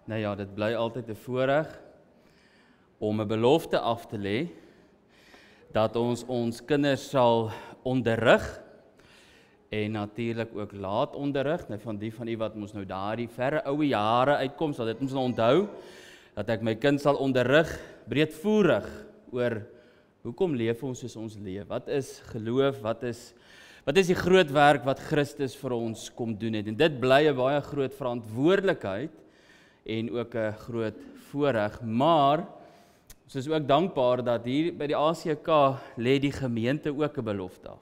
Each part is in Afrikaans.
Nou ja, dit bly altyd 'n voorreg om 'n belofte af te lê dat ons kinders sal onderrig en natuurlik ook laat onderrig. Nou van u wat ons nou daardie verre ou jare uitkom, sal dit ons nou onthou dat ek my kind sal onderrig breedvoerig oor hoekom leef ons soos ons leef. Wat is geloof? Wat is die groot werk wat Christus vir ons kom doen het? En dit bly 'n baie groot verantwoordelikheid en ook 'n groot voorreg, maar ons is ook dankbaar dat hier by die ACK lê die gemeente ook 'n belofte af.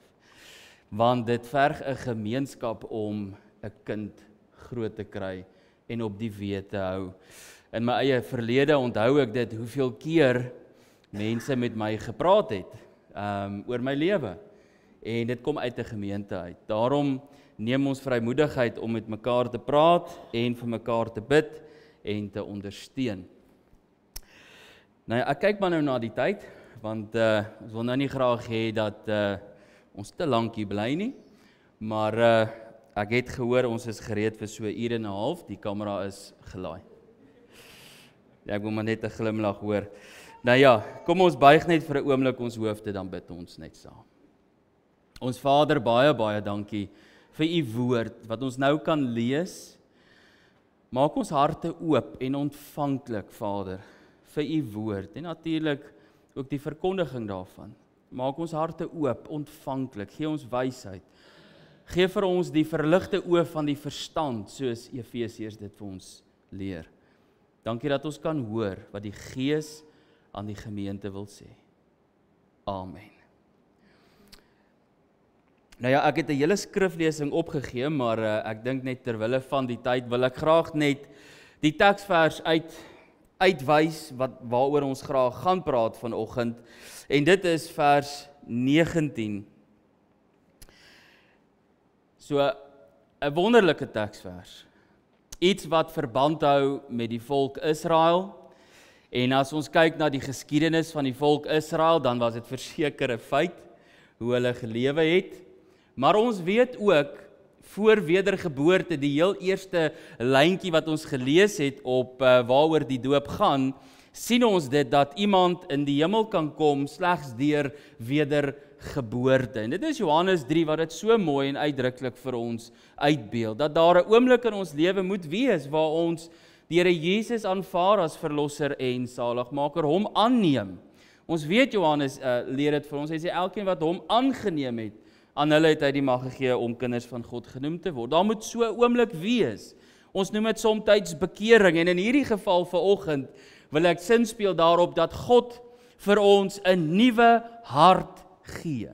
Want dit verg 'n gemeenskap om 'n kind groot te kry en op die weë te hou. In my eie verlede onthou ek dit hoeveel keer mense met my gepraat het oor my lewe. En dit kom uit 'n gemeente uit. Daarom neem ons vrymoedigheid om met mekaar te praat en vir mekaar te bid en te ondersteun. Nou ja, ek kyk maar nou na die tyd, want ons wil nou nie graag hê dat ons te lank hier bly nie, maar ek het gehoor ons is gereed vir so 'n uur en 'n half, die kamera is gelaai. Ja, ek wil maar net 'n glimlag hoor. Nou ja, kom ons buig net vir 'n oomblik ons hoofde, dan bid ons net saam. Ons Vader, baie dankie vir u woord, wat ons nou kan lees. Maak ons harte oop en ontvanklik, Vader, vir u woord en natuurlik ook die verkondiging daarvan. Maak ons harte oop, ontvanklik, gee ons wysheid. Gee vir ons die verligte oë van die verstand, soos Efesiërs dit vir ons leer. Dankie dat ons kan hoor wat die Gees aan die gemeente wil sê. Amen. Nou ja, ek het 'n hele skriflesing opgegee, maar ek dink net terwille van die tyd wil ek graag net die teksvers uitwys waaroor ons graag gaan praat vanoggend. En dit is vers 19. So 'n wonderlike teksvers. Iets wat verband hou met die volk Israel. En as ons kyk na die geskiedenis van die volk Israel, dan was dit verseker 'n feit hoe hulle gelewe het. Maar ons weet ook, voor wedergeboorte, die heel eerste lyntjie wat ons gelees het op waaroor die doop gaan, sien ons dit dat iemand in die hemel kan kom slegs deur wedergeboorte. En dit is Johannes 3 wat dit so mooi en uitdruklik vir ons uitbeeld, dat daar 'n oomblik in ons lewe moet wees waar ons die Here Jesus aanvaar as verlosser en saligmaker, hom aanneem. Ons weet Johannes leer dit vir ons, hy sê elkeen wat hom aangeneem het, aan hulle het hy die mag gegee om kinders van God genoem te word. Daar moet so 'n oomblik wees. Ons noem dit soms bekering, en in hierdie geval vanoggend wil ek sinspeel daarop dat God vir ons 'n nuwe hart gee.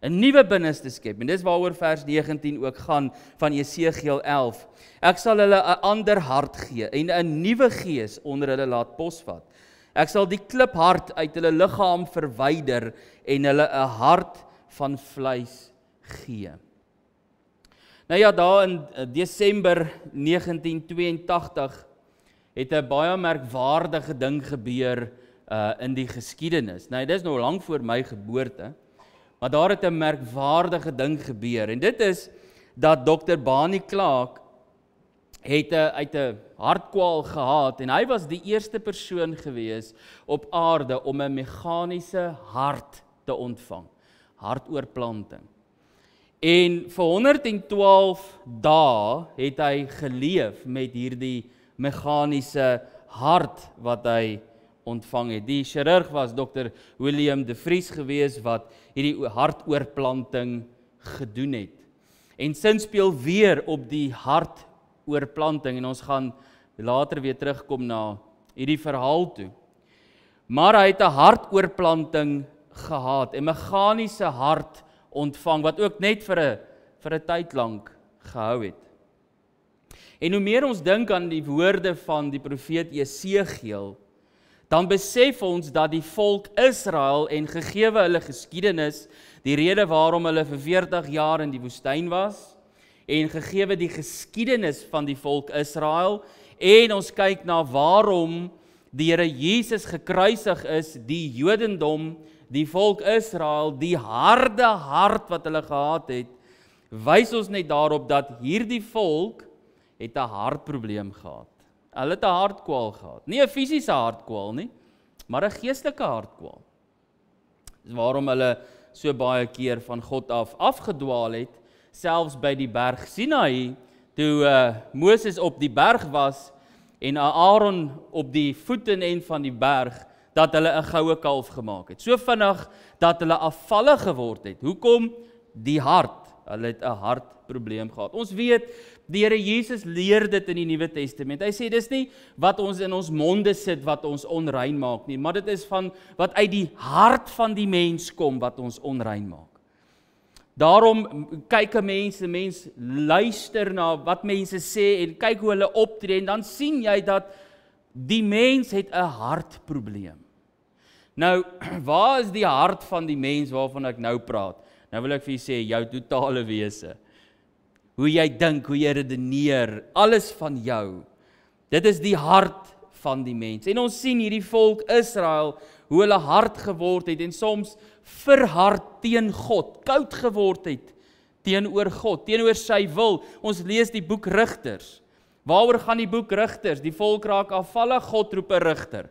'n Nuwe binneste skep. En dis waaroor vers 19 ook gaan van Jesegiel 11. Ek sal hulle 'n ander hart gee en 'n nuwe gees onder hulle laat posvat. Ek sal die kliphart uit hulle liggaam verwyder en hulle 'n hart van vleis gee. Nou ja, daar in Desember 1982 het 'n baie merkwaardige ding gebeur in die geskiedenis. Nou, dit is nou lank voor my geboorte, maar daar het 'n merkwaardige ding gebeur. En dit is dat Dr. Barney Clark het uit 'n hartkwaal gehad en hy was die eerste persoon gewees op aarde om 'n meganiese hart te ontvang. Hartoorplanting. En vir 112 dae het hy geleef met hierdie meganiese hart wat hy ontvang het. Die chirurg was Dr. William de Vries gewees wat hierdie hartoorplanting gedoen het. En sinspeel weer op die hartoorplanting en ons gaan later weer terugkom na hierdie verhaal toe. Maar hy het 'n hartoorplanting gehad, 'n meganiese hart ontvang, wat ook net vir 'n tyd lank gehou het. En hoe meer ons dink aan die woorde van die profeet Jesegiel, dan besef ons dat die volk Israel en gegeewe hulle geskiedenis, die rede waarom hulle vir 40 jaar in die woestyn was, en gegeewe die geskiedenis van die volk Israel, en ons kyk na waarom die Here Jesus gekruisig is, die Jodendom, die volk Israel, die harde hart wat hulle gehad het, wys ons net daarop dat hierdie volk het 'n hartprobleem gehad. Hulle het 'n hartkwaal gehad. Nie 'n fisiese hartkwaal nie, maar 'n geestelike hartkwaal. Dis waarom hulle so baie keer van God afgedwaal het, selfs by die berg Sinaï, toe Moses op die berg was en Aaron op die voetenend van die berg, dat hulle 'n goue kalf gemaak het. So vinnig dat hulle afvallig geword het. Hoekom? Die hart. Hulle het 'n hartprobleem gehad. Ons weet, die Here Jesus leer dit in die Nuwe Testament. Hy sê, dis nie wat ons in ons monde sit wat ons onrein maak nie, maar dit is van wat uit die hart van die mens kom wat ons onrein maak. Daarom kyk 'n mens luister na wat mense sê en kyk hoe hulle optree en dan sien jy dat die mens het 'n hartprobleem. Nou, waar is die hart van die mens waarvan ek nou praat? Nou wil ek vir julle sê, jou totale wese. Hoe jy dink, hoe jy redeneer, alles van jou. Dit is die hart van die mens. En ons sien hierdie volk Israel, hoe hulle hard geword het en soms verhard teen God, koud geword het teenoor God, teenoor sy wil. Ons lees die boek Rigters. Waaroor gaan die boek Rigters? Die volk raak afvallig, God roep 'n rigter.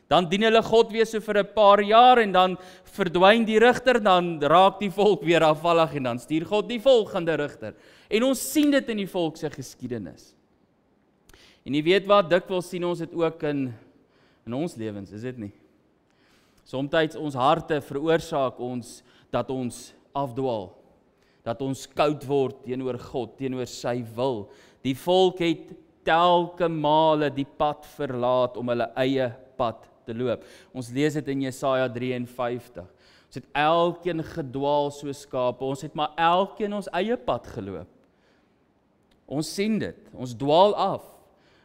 Dan dien hulle God weer so vir 'n paar jaar en dan verdwyn die rigter, dan raak die volk weer afvallig en dan stuur God die volgende rigter. En ons sien dit in die volk se geskiedenis. En jy weet wat, dikwels sien ons dit ook in ons lewens, is dit nie? Somtyds ons harte veroorsaak ons dat ons afdwaal, dat ons koud word teenoor God, teenoor sy wil. Die volk het telke male die pad verlaat om hulle eie pad te loop. Ons lees dit in Jesaja 53. Ons het elkeen gedwaal soos skape, ons het maar elkeen ons eie pad geloop. Ons sien dit, ons dwaal af.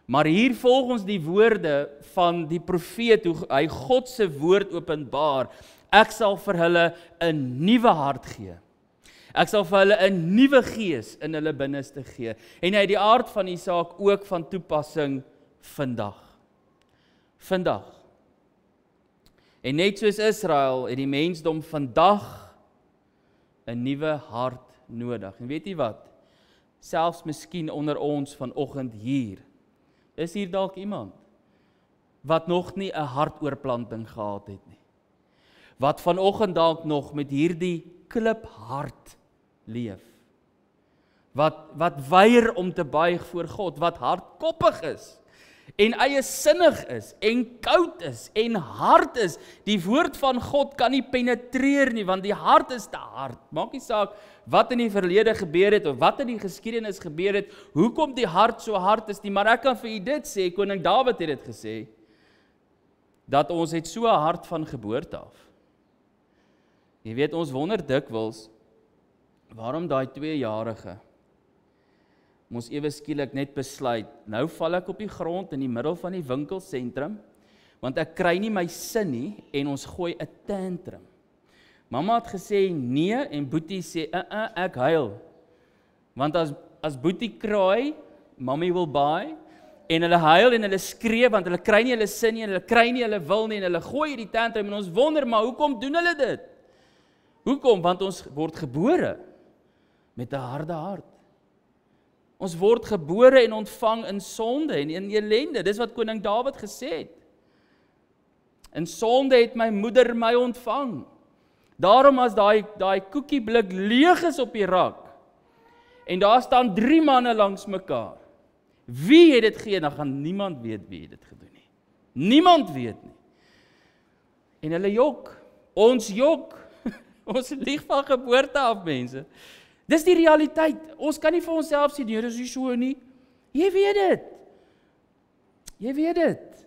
Maar hier volg ons die woorde van die profeet, hoe hy God se woord openbaar. Ek sal vir hulle 'n nuwe hart gee. Ek sal vir hulle 'n nuwe gees in hulle binneste gee. En hy het die aard van die saak ook van toepassing vandag. Vandag. En net soos Israel het die mensdom vandag 'n nuwe hart nodig. En weet jy wat? Selfs miskien onder ons vanoggend hier, is hier dalk iemand wat nog nie 'n hartoorplanting gehad het nie. Wat vanoggend dalk nog met hierdie kliphart leef. Wat weier om te buig voor God, wat hardkoppig is en eiesinnig is en koud is en hard is. Die woord van God kan nie penetreer nie, want die hart is te hard. Maak nie saak wat in die verlede gebeur het of wat in die geskiedenis gebeur het, hoekom die hart so hard is nie, maar ek kan vir u dit sê, koning Dawid het dit gesê, dat ons het so 'n hart van geboorte af. Jy weet, ons wonder dikwels, waarom daai 2-jarige moes ewe skielik net besluit, nou val ek op die grond in die middel van die winkelsentrum, want ek kry nie my sin nie, en ons gooi 'n tantrum. Mamma het gesê nee, en Boetie sê, ek huil. Want as Boetie kraai, Mommy wil buy, en hulle huil en hulle skree, want hulle kry nie hulle sin nie, en hulle kry nie hulle wil nie, en hulle gooi hierdie tantrum, en ons wonder, maar hoekom doen hulle dit? Hoekom? Want ons word gebore met 'n harde hart. Ons word gebore en ontvang in sonde en in ellende. Dis wat koning Dawid gesê het. In sonde het my moeder my ontvang. Daarom as daai koekieblik leeg is op die rak, en daar staan 3 manne langs mekaar, wie het dit gegee? Dan gaan niemand weet wie het dit gedoen nie. Niemand weet nie. En hulle jok. Ons jok. Ons lieg van geboorte af, mense. Dis die realiteit. Ons kan nie vir onsself sê, nee, dis nie so nie. Jy weet dit. Jy weet dit.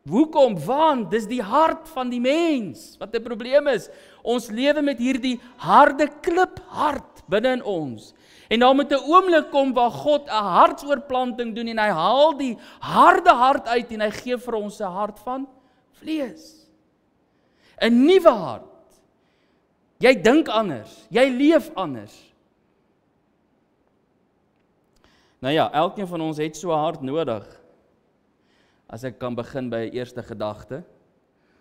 Hoekom? Want dis die hart van die mens wat 'n probleem is. Ons lewe met hierdie harde kliphart binne in ons. En dan moet 'n oomblik kom waar God 'n hartsoorplanting doen en hy haal die harde hart uit en hy gee vir ons 'n hart van vlees. 'n Nuwe hart. Jy dink anders, jy leef anders. Nou ja, elkeen van ons het so 'n hart nodig. As ek kan begin by 'n eerste gedagte.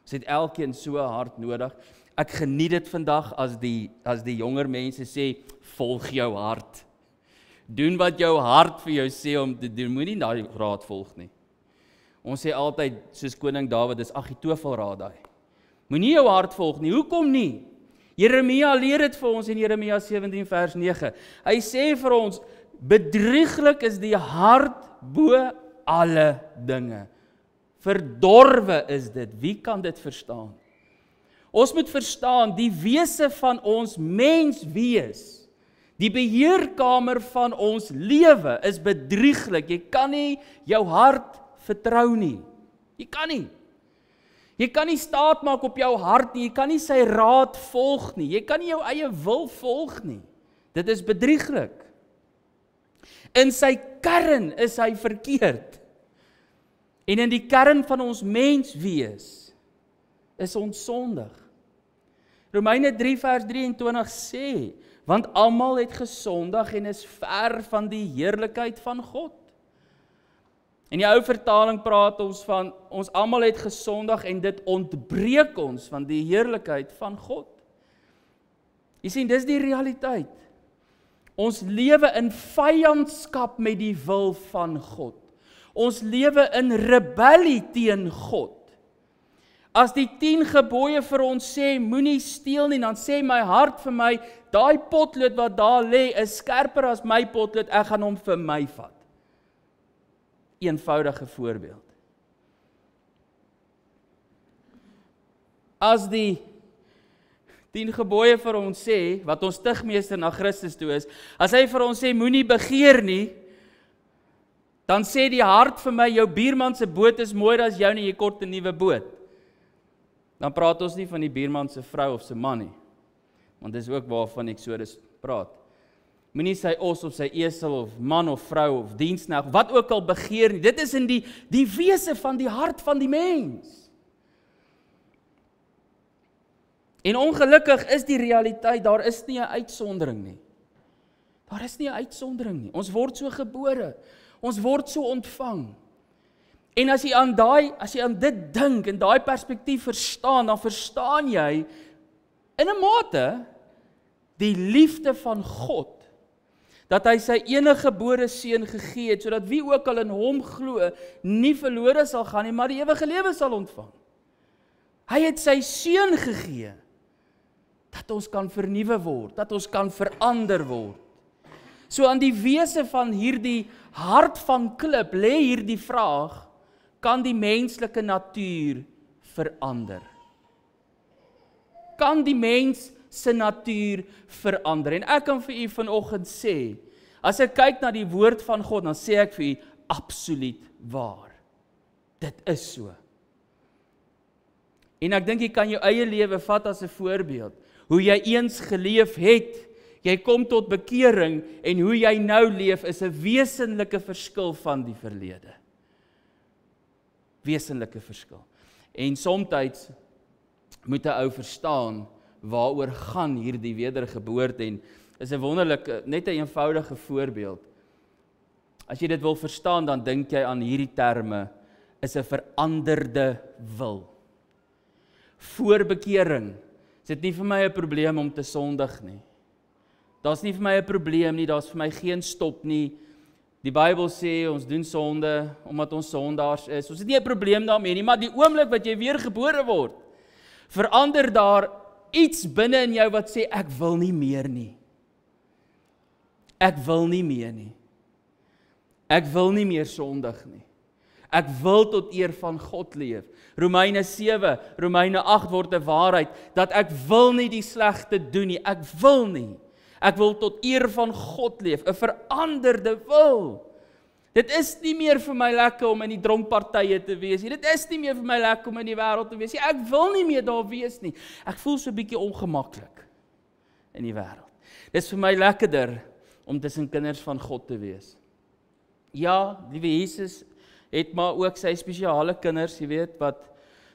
Ons het elkeen so 'n hart nodig. Ek geniet dit vandag as die jonger mense sê, volg jou hart. Doen wat jou hart vir jou sê om te doen. Moenie daai raad volg nie. Ons sê altyd, soos koning Dawid, dis Agitofel daai. Moenie jou hart volg nie. Hoekom nie? Jeremia leer dit vir ons in Jeremia 17 vers 9. Hy sê vir ons, bedrieglik is die hart bo alle dinge. Verdorwe is dit. Wie kan dit verstaan? Ons moet verstaan, die wese van ons menswees, die beheerkamer van ons lewe is bedrieglik. Jy kan nie jou hart vertrou nie. Jy kan nie. Jy kan nie staat maak op jou hart nie. Jy kan nie sy raad volg nie. Jy kan nie jou eie wil volg nie. Dit is bedrieglik. In sy kern is hy verkeerd. En in die kern van ons menswees is ons sondig. Romeine 3 vers 23 sê, want almal het gesondig en is ver van die heerlikheid van God. In die ou vertaling praat ons van, ons almal het gesondig en dit ontbreek ons van die heerlikheid van God. Jy sien, dis die realiteit. Ons lewe in vyandskap met die wil van God. Ons lewe in rebellie teen God. As die 10 gebooie vir ons sê, moenie steel nie, dan sê my hart vir my, daai potlood wat daar lê, is skerper as my potlood, ek gaan hom vir my vat. Eenvoudige voorbeeld. As die 10 gebooie vir ons sê, wat ons stigmeester na Christus toe is, as hy vir ons sê, moenie begeer nie, dan sê die hart vir my, jou buurman se boot is mooier as jou nie, jy kort 'n nuwe boot. Dan praat ons nie van die buurman se vrou of se man nie, want dis ook waarvan Eksodus praat. Moenie sy os of sy esel of man of vrou of diensknegt, wat ook al begeer nie. Dit is in die wese van die hart van die mens. En ongelukkig is die realiteit, daar is nie 'n uitsondering nie. Daar is nie 'n uitsondering nie. Ons word so gebore. Ons word so ontvang. En as jy aan dit dink en daai perspektief verstaan, dan verstaan jy in 'n mate die liefde van God, dat hy sy eniggebore seun gegee het, sodat wie ook al in hom glo, nie verlore sal gaan nie, maar die ewige lewe sal ontvang. Hy het sy seun gegee, dat ons kan vernuwe word, dat ons kan verander word. So aan die wese van hierdie hart van klip lê hierdie vraag, kan die menslike natuur verander? Kan die mens se natuur verander? En ek kan vir u vanoggend sê, as ek kyk na die woord van God, dan sê ek vir u, absoluut waar. Dit is so. En ek dink jy kan jou eie lewe vat as 'n voorbeeld. Hoe jy eens geleef het, jy kom tot bekering, en hoe jy nou leef, is 'n wesenlike verskil van die verlede. Wesenlike verskil. En soms moet 'n ou verstaan, waaroor gaan hierdie wedergeboorte, en is 'n wonderlike, net 'n eenvoudige voorbeeld. As jy dit wil verstaan, dan dink jy aan hierdie terme, is 'n veranderde wil. Voor bekering, is dit nie vir my 'n probleem om te sondig nie. Daar's nie vir my 'n probleem nie, daar's vir my geen stop nie. Die Bybel sê, ons doen sonde, omdat ons sondaars is. Ons het nie 'n probleem daarmee nie, maar die oomblik wat jy weer gebore word, verander daar iets binne in jou wat sê, ek wil nie meer nie. Ek wil nie meer nie. Ek wil nie meer sondig nie. Ek wil tot eer van God leef. Romeine 7, Romeine 8 word 'n waarheid, dat ek wil nie die slegte doen nie. Ek wil nie. Ek wil tot eer van God leef, 'n veranderde wil. Dit is nie meer vir my lekker om in die dronkpartye te wees nie. Dit is nie meer vir my lekker om in die wêreld te wees nie. Ek wil nie meer daar wees nie. Ek voel so 'n bietjie ongemaklik in die wêreld. Dit is vir my lekkerder om tussen kinders van God te wees. Ja, liewe Jesus het maar ook sy spesiale kinders, jy weet, wat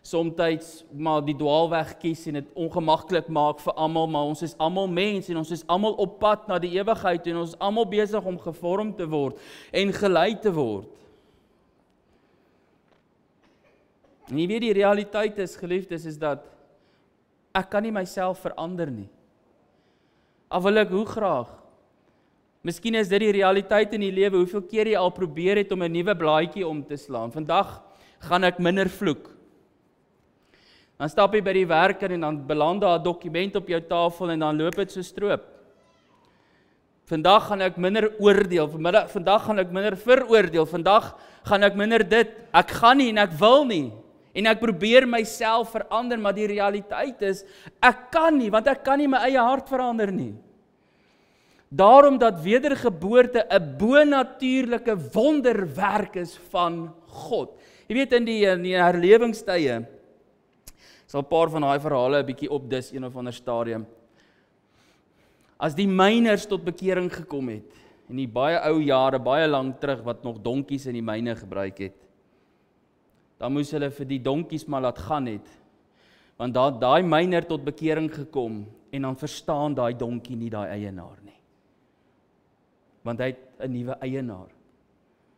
soms maar die dwaalweg kies en dit ongemaklik maak vir almal, maar ons is almal mens en ons is almal op pad na die ewigheid en ons is almal besig om gevorm te word en gelei te word. En jy weet die realiteit is, geliefdes, is dat ek kan nie myself verander nie. Al wil ek hoe graag. Miskien is dit die realiteit in die lewe, hoeveel keer jy al probeer het om 'n nuwe blaadjie om te slaan. Vandag gaan ek minder vloek. Dan stap jy by die werk in en dan beland daar 'n dokument op jou tafel en dan loop dit so stroop. Vandag gaan ek minder oordeel, vandag gaan ek minder veroordeel, vandag gaan ek minder dit, ek gaan nie en ek wil nie. En ek probeer myself verander, maar die realiteit is, ek kan nie, want ek kan nie my eie hart verander nie. Daarom dat wedergeboorte 'n bonatuurlike wonderwerk is van God. Jy weet in die herlewingstye, sal 'n paar van daai verhale 'n bietjie opdis een of ander stadium. As die myners tot bekering gekom het, in die baie ou jare, baie lank terug, wat nog donkies in die myne gebruik het, dan moes hulle vir die donkies maar laat gaan het, want daai myner tot bekering gekom, en dan verstaan daai donkie nie daai eienaar nie. Want hy het 'n nuwe eienaar.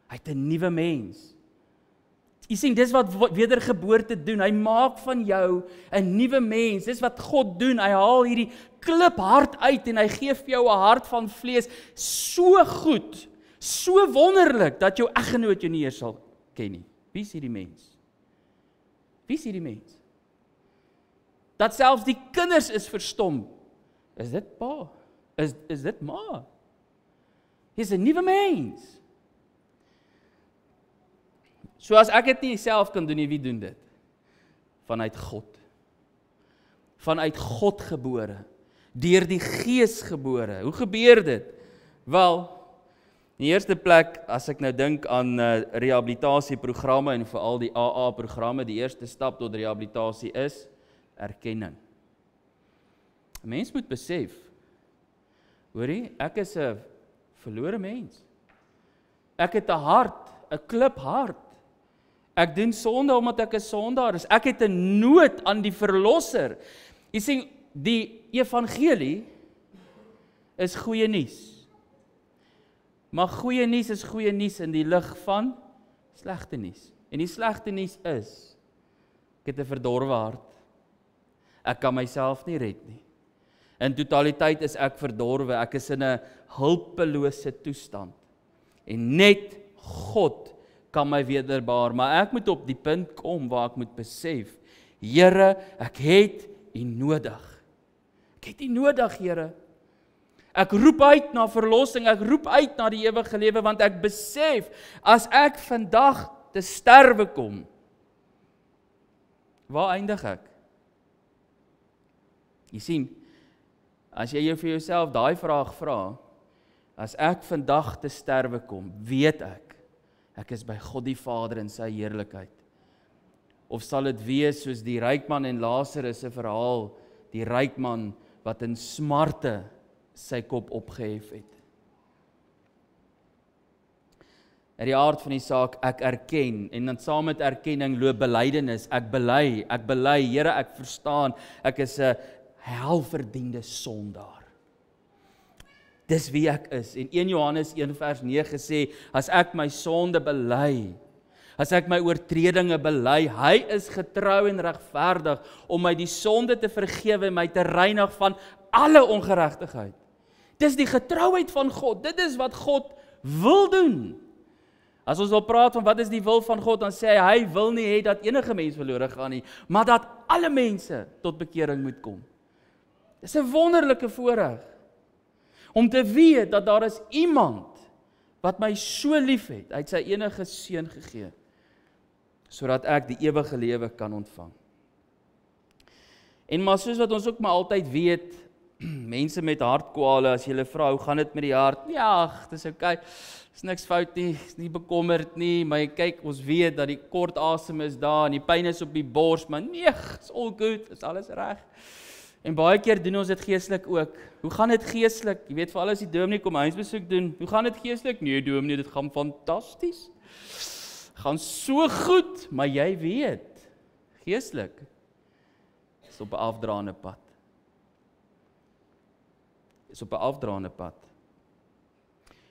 Hy het 'n nuwe mens. Jy sien, dis wat wedergeboorte doen. Hy maak van jou 'n nuwe mens. Dis wat God doen. Hy haal hierdie kliphart uit en hy gee vir jou 'n hart van vlees. So goed, so wonderlik, dat jou eggenoot jou nie eers sal ken nie. Wie is hierdie mens? Wie is hierdie mens? Dat selfs die kinders is verstom. Is dit pa? Is dit ma? Jy's 'n nuwe mens. So as ek dit nie self kan doen nie, wie doen dit? Vanuit God. Vanuit God gebore. Deur die Gees gebore. Hoe gebeur dit? Wel, in die eerste plek, as ek nou dink aan rehabilitasieprogramme en veral die AA-programme, die eerste stap tot rehabilitasie is erkenning. 'n Mens moet besef, hoorie, ek is 'n verlore mens. Ek het 'n hart, 'n kliphart. Ek doen sonde omdat ek 'n sondaar is. Ek het 'n nood aan die verlosser. Jy sien, die evangelie is goeie nuus. Maar goeie nuus is goeie nuus in die lig van slegte nuus. En die slegte nuus is, ek het 'n verdorwe hart. Ek kan myself nie red nie. In totaliteit is ek verdorwe. Ek is in 'n hulpelose toestand. En net God kan my wederbaar, maar ek moet op die punt kom waar ek moet besef, Here, ek het U nodig. Ek het U nodig, Here. Ek roep uit na verlossing, ek roep uit na die ewige lewe, want ek besef, as ek vandag te sterwe kom, waar eindig ek? Jy sien, as jy vir jouself daai vraag vra, as ek vandag te sterwe kom, weet ek is by God die Vader in sy heerlikheid. Of sal dit wees soos die ryk man en Lazarus se verhaal, die ryk man wat in smarte sy kop opgehef het. In die aard van die saak, ek erken, en dan saam met erkenning loop belydenis, ek bely, Here, ek verstaan, ek is 'n helverdiende sondaar. Dis wie ek is. En 1 Johannes 1 vers 9 sê, as ek my sonde bely, as ek my oortredinge bely, hy is getrou en regverdig om my die sonde te vergewe en my te reinig van alle ongeregtigheid. Dis die getrouheid van God. Dit is wat God wil doen. As ons wil praat van wat is die wil van God, dan sê hy wil nie hê dat enige mens verlore gaan nie, maar dat alle mense tot bekering moet kom. Dis 'n wonderlike voorreg om te weet dat daar is iemand wat my so lief het, hy het sy enige seun gegee, sodat ek die ewige lewe kan ontvang. En maar soos wat ons ook maar altyd weet, mense met hartkwale, as jy hulle vra, hoe gaan dit met die hart? Ja, dis okay, is niks fout nie, is nie bekommerd nie, maar kyk, ons weet dat die kort asem is daar, en die pyn is op die bors, maar nee, it's all good, is alles reg. En baie keer doen ons dit geestelik ook. Hoe gaan dit geestelik? Jy weet, veral as die dominee kom huisbesoek doen, hoe gaan dit geestelik? Nee, dominee, dit gaan fantasties. Gaan so goed, maar jy weet, geestelik is op 'n afdraande pad. Is op 'n afdraande pad.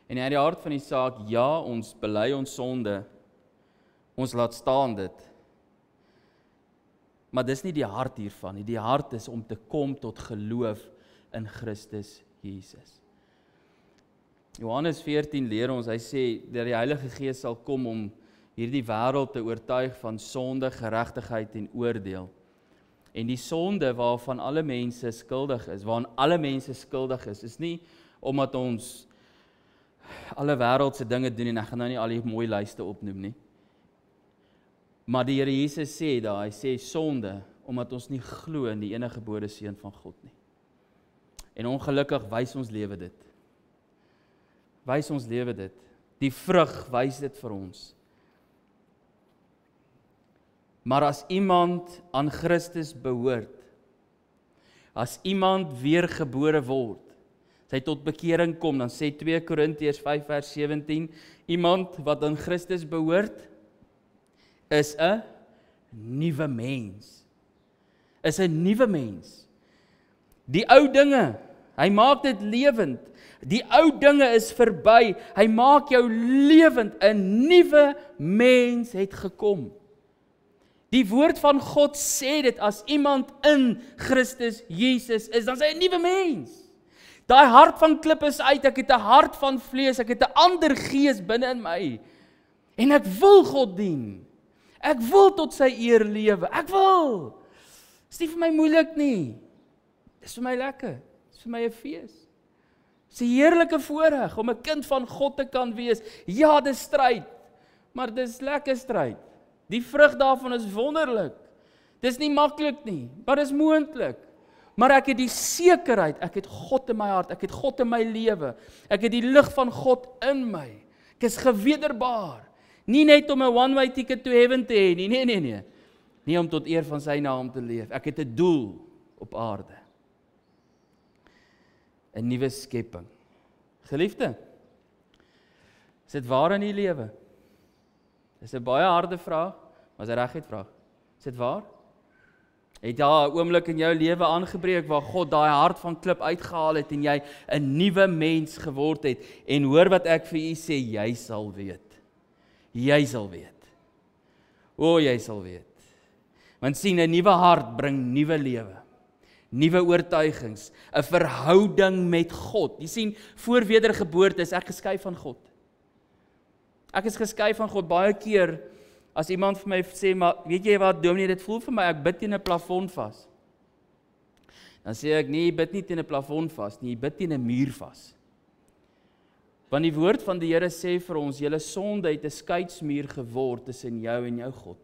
En in die hart van die saak, ja, ons bely ons sonde, ons laat staan dit. Maar dis nie die hart hiervan nie. Die hart is om te kom tot geloof in Christus Jesus. Johannes 14 leer ons, hy sê, dat die Heilige Gees sal kom om hierdie wêreld te oortuig van sonde, geregtigheid en oordeel. En die sonde waarvan alle mense skuldig is, waaraan alle mense skuldig is nie omdat ons alle wêreldse dinge doen, en ek gaan nou nie al die mooi lyste opnoem nie. Maar die Here Jesus sê daar, hy sê sonde, omdat ons nie glo in die enige gebore seun van God nie. En ongelukkig wys ons lewe dit. Wys ons lewe dit. Die vrug wys dit vir ons. Maar as iemand aan Christus behoort, as iemand weergebore word, as hy tot bekering kom, dan sê 2 Korintiërs 5 vers 17, iemand wat aan Christus behoort, is 'n nuwe mens. Is 'n nuwe mens. Die ou dinge, hy maak dit lewend. Die ou dinge is verby. Hy maak jou lewend. 'n Nuwe mens het gekom. Die woord van God sê dit, as iemand in Christus Jesus is, dan is hy 'n nuwe mens. Daai hart van klip is uit, ek het 'n hart van vlees, ek het 'n ander gees binne in my. En ek wil God dien. Ek wil tot sy eer lewe. Ek wil. Dis nie vir my moeilik nie. Dis vir my lekker. Dis vir my 'n fees. Dis 'n heerlike voorreg om 'n kind van God te kan wees. Ja, dis stryd, maar dis lekker stryd. Die vrug daarvan is wonderlik. Dis nie maklik nie, maar dis moontlik. Maar ek het die sekerheid, ek het God in my hart, ek het God in my lewe. Ek het die lig van God in my. Ek is gewederbaar. Nie net om 'n one-way ticket to heaven te hê nie, nee. Nie om tot eer van sy naam te leef. Ek het 'n doel op aarde. 'n Nuwe skepping. Geliefde, is dit waar in die lewe? Dis 'n baie harde vraag, maar is 'n reguit vraag. Is dit waar? Het daar 'n oomblik in jou lewe aangebreek waar God daai hart van klip uitgehaal het en jy 'n nuwe mens geword het? En hoor wat ek vir u sê, jy sal weet. Jy sal weet. O, jy sal weet. Want sien, 'n nuwe hart bring nuwe lewe. Nuwe oortuigings, 'n verhouding met God. Jy sien, voor wedergeboorte is ek geskei van God. Ek is geskei van God. Baie keer as iemand vir my sê, maar weet jy wat, dominee, dit voel vir my ek bid teen 'n plafon vas. Dan sê ek, nee, jy bid nie teen 'n plafon vas nie, jy bid teen 'n muur vas. Want die woord van die Here sê vir ons, julle sonde het 'n skeidsmuur geword tussen jou en jou God.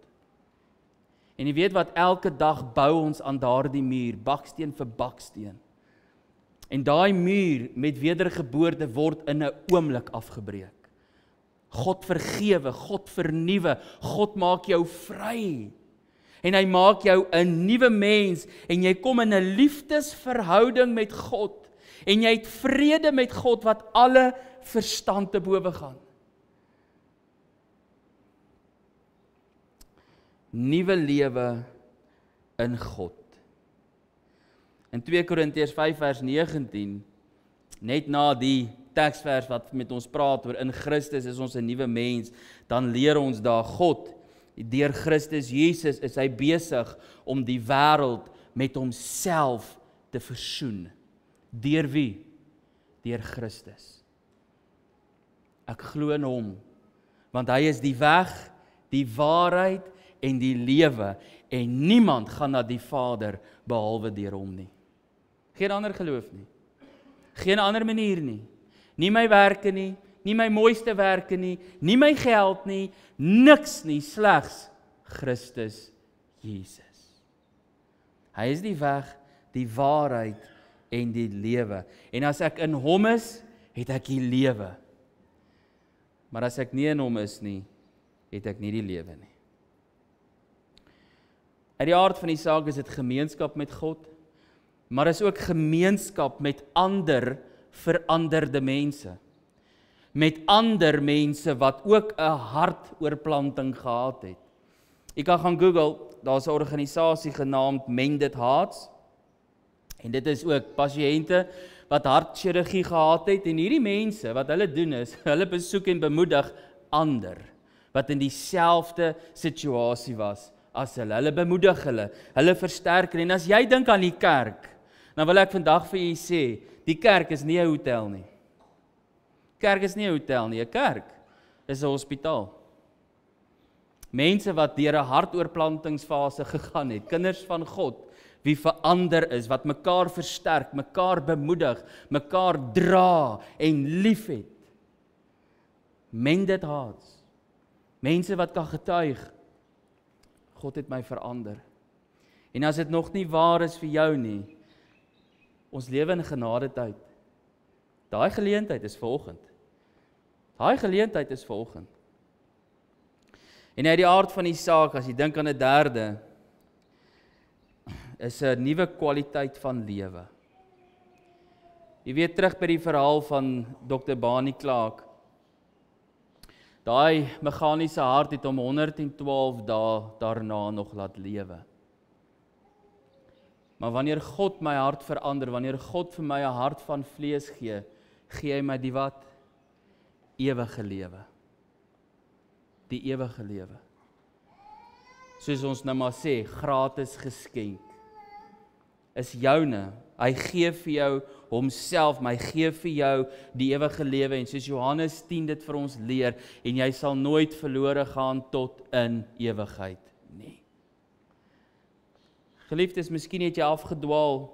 En jy weet wat, elke dag bou ons aan daardie muur, baksteen vir baksteen. En daai muur met wedergeboorte word in 'n oomblik afgebreek. God vergewe, God vernuwe, God maak jou vry. En hy maak jou 'n nuwe mens en jy kom in 'n liefdesverhouding met God. En jy het vrede met God wat alle verstand te bowe gaan. Nuwe lewe in God. In 2 Korintiërs 5 vers 19, net na die teksvers wat met ons praat oor in Christus is ons 'n nuwe mens, dan leer ons daar God, deur Christus Jesus is hy besig om die wêreld met homself te versoen. Deur wie? Deur Christus. Ek glo in hom, want hy is die weg, die waarheid en die lewe, en niemand gaan na die Vader behalwe deur hom nie. Geen ander geloof nie. Geen ander manier nie. Nie my werke nie, nie my mooiste werke nie, nie my geld nie, niks nie, slegs Christus Jesus. Hy is die weg, die waarheid en die lewe. En as ek in hom is, het ek die lewe. Maar as ek nie in hom is nie, het ek nie die lewe nie. Uit die aard van die saak is dit gemeenskap met God, maar is ook gemeenskap met ander veranderde mense. Met ander mense wat ook 'n hartoorplanting gehad het. Jy kan gaan Google, daar's 'n organisasie genaamd Mended Hearts. En dit is ook pasiënte wat hartchirurgie gehad het, en hierdie mense wat hulle doen is, hulle besoek en bemoedig ander wat in dieselfde situasie was as hulle. Hulle bemoedig hulle versterk hulle. En as jy dink aan die kerk, dan wil ek vandag vir julle sê, die kerk is nie 'n hotel nie. Kerk is nie 'n hotel nie, 'n kerk is 'n hospitaal. Mense wat deur 'n hartoorplantingsfase gegaan het, kinders van God, wie verander is, wat mekaar versterk, mekaar bemoedig, mekaar dra en liefhet. Mended hearts. Mense wat kan getuig, God het my verander. En as dit nog nie waar is vir jou nie, ons lewe in genadetyd. Daai geleentheid is vanoggend. Daai geleentheid is vanoggend. En uit die aard van die saak, as jy dink aan 'n derde, is 'n nuwe kwaliteit van lewe. Jy weet terug by die verhaal van Dr. Barney Clark. Daai meganiese hart het hom 112 dae daarna nog laat lewe. Maar wanneer God my hart verander, wanneer God vir my 'n hart van vlees gee, gee hy my die wat? Ewige lewe. Die ewige lewe. Soos ons nou maar sê, gratis geskenk. Is joune. Hy gee vir jou homself, maar hy gee vir jou die ewige lewe. En soos Johannes 10 dit vir ons leer, en jy sal nooit verlore gaan tot in ewigheid nie. Geliefdes, miskien het jy afgedwaal.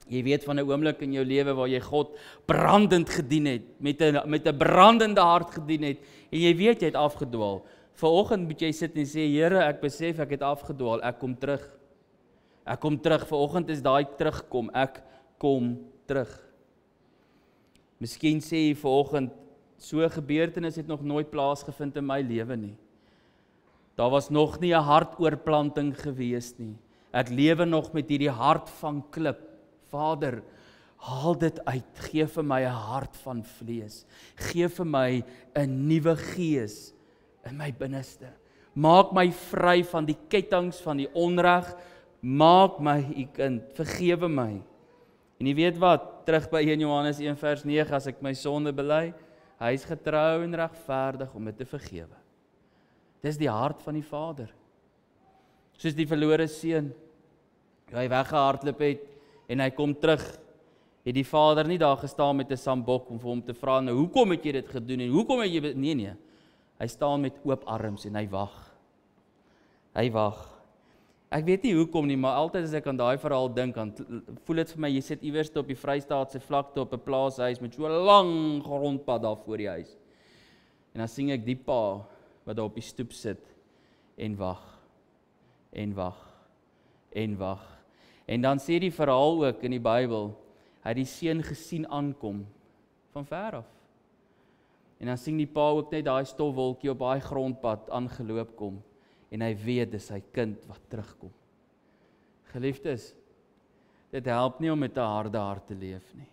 Jy weet van 'n oomblik in jou lewe waar jy God brandend gedien het, met 'n brandende hart gedien het, en jy weet jy het afgedwaal. Vanoggend moet jy sit en sê, Here, ek besef ek het afgedwaal, ek kom terug. Ek kom terug, vanoggend is daai terugkom, ek kom terug. Miskien sê jy vanoggend, so 'n gebeurtenis het nog nooit plaasgevind in my lewe nie. Daar was nog nie 'n hartoorplanting gewees nie. Ek lewe nog met hierdie hart van klip. Vader, haal dit uit, gee vir my 'n hart van vlees. Gee vir my 'n nuwe gees in my binneste. Maak my vry van die kettinge van die onreg. Maak my u kind, vergewe my. En jy weet wat, terug by 1 Johannes 1 vers 9, as ek my sonde bely, hy is getrou en regverdig om dit te vergewe. Dis die hart van die Vader. Soos die verlore seun, hy weggehardloop het, en hy kom terug, het die Vader nie daar gestaan met 'n sambok om vir hom te vra, nou hoekom het jy dit gedoen, en hoekom het jy, nee, hy staan met oop arms, en hy wag. Hy wag. Ek weet nie hoekom nie, maar altyd as ek aan daai verhaal dink, dan voel dit vir my, jy sit iewers op die Vrystaatse vlakte op 'n plaashuis met so 'n lang grondpad daar voor die huis. En dan sien ek die pa wat daar op die stoep sit en wag. En wag. En wag. En dan sê die verhaal ook in die Bybel, hy het die seun gesien aankom van ver af. En dan sien die pa ook net daai stofwolkie op daai grondpad aangeloop kom. En hy weet dis sy kind wat terugkom. Geliefdes, dit help nie om met 'n harde hart te leef nie.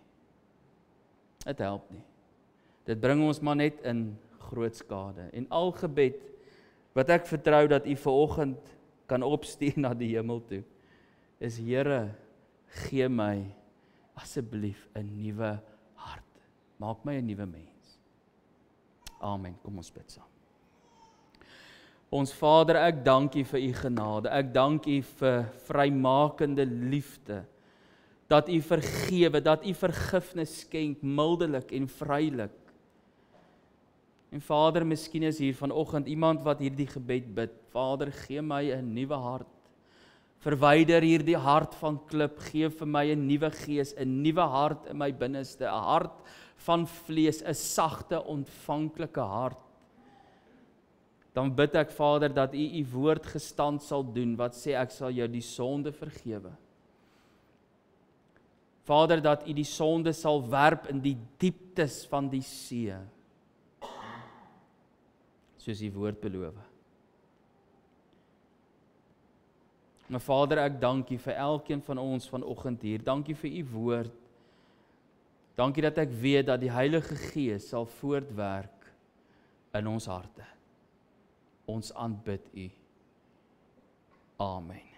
Dit help nie. Dit bring ons maar net in groot skade. En al gebed wat ek vertrou dat u vanoggend kan opstuur na die hemel toe, is Here, gee my asseblief 'n nuwe hart. Maak my 'n nuwe mens. Amen. Kom ons bid saam. Ons Vader, ek dank U vir U genade. Ek dank U vir vrymakende liefde. Dat U vergewe, dat U vergifnis skenk, mildelik en vrylik. En Vader, miskien is hier vanoggend iemand wat hierdie gebed bid. Vader, gee my 'n nuwe hart. Verwyder hierdie hart van klip, gee vir my 'n nuwe gees, 'n nuwe hart in my binneste, 'n hart van vlees, 'n sagte, ontvanklike hart. Dan bid ek, Vader, dat U woord gestand sal doen, wat sê ek sal jou die sonde vergewe. Vader, dat U die sonde sal werp in die dieptes van die see, soos U woord beloof. Maar Vader, ek dank U vir elkeen van ons vanoggend hier. Dank U vir U woord. Dankie dat ek weet dat die Heilige Gees sal voortwerk in ons harte. Ons aanbid U. Amen.